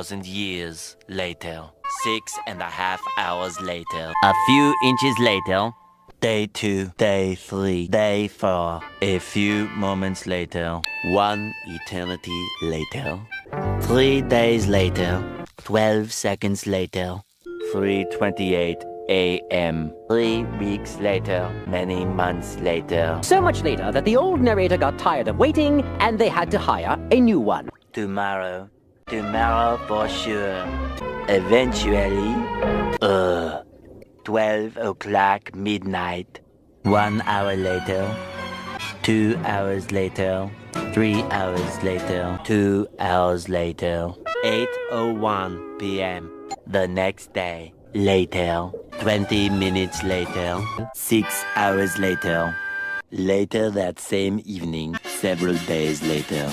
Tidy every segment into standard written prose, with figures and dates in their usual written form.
2,000 years later. 6.5 hours later. A few inches later. Day 2, day 3, day 4. A few moments later. 1 eternity later. 3 days later. 12 seconds later. 3:28 a.m. 3 weeks later. Many months later. So much later that the old narrator got tired of waiting and they had to hire a new one. Tomorrow. Tomorrow for sure. Eventually. 12 o'clock midnight. 1 hour later. 2 hours later. 3 hours later. 2 hours later. 8:01 p.m. The next day. Later. 20 minutes later. 6 hours later. Later that same evening. Several days later.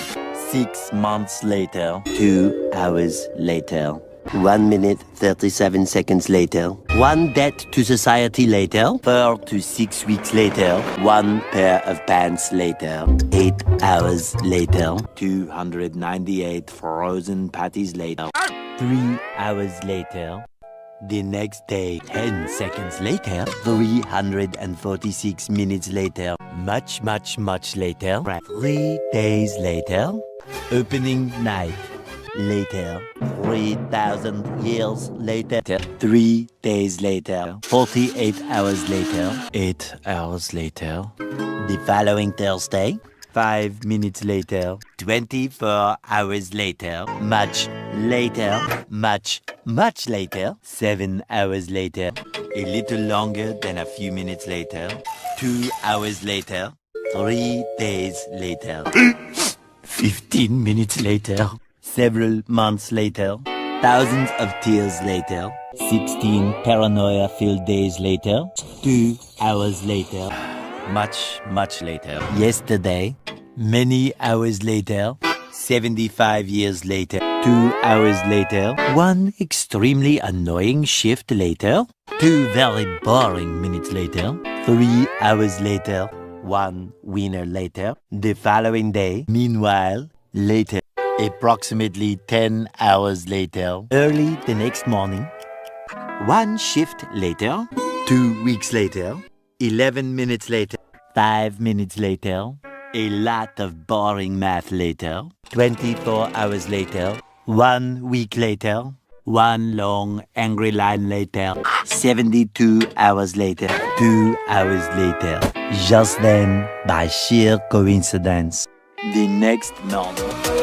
6 months later. 2 hours later. 1 minute, 37 seconds later. 1 debt to society later. 4 to 6 weeks later. 1 pair of pants later. 8 hours later. 298 frozen patties later. 3 hours later. The next day, 10 seconds later. 346 minutes later. Much, much, much later. 3 days later. Opening night. Later. 3,000 years later. 3 days later. 48 hours later. 8 hours later. The following Thursday. 5 minutes later. 24 hours later. Much later. Much, much later. 7 hours later. A little longer than a few minutes later. 2 hours later. 3 days later. 15 minutes later. Several months later. Thousands of tears later. 16 paranoia-filled days later. 2 hours later. Much, much later. Yesterday. Many hours later. 75 years later. 2 hours later. 1 extremely annoying shift later. 2 very boring minutes later. 3 hours later. 1 winner later. The following day. Meanwhile, later. Approximately 10 hours later. Early the next morning. 1 shift later. 2 weeks later. 11 minutes later. 5 minutes later. A lot of boring math later. 24 hours later. 1 week later. 1 long angry line later. 72 hours later. 2 hours later. Just then, by sheer coincidence, the next morning.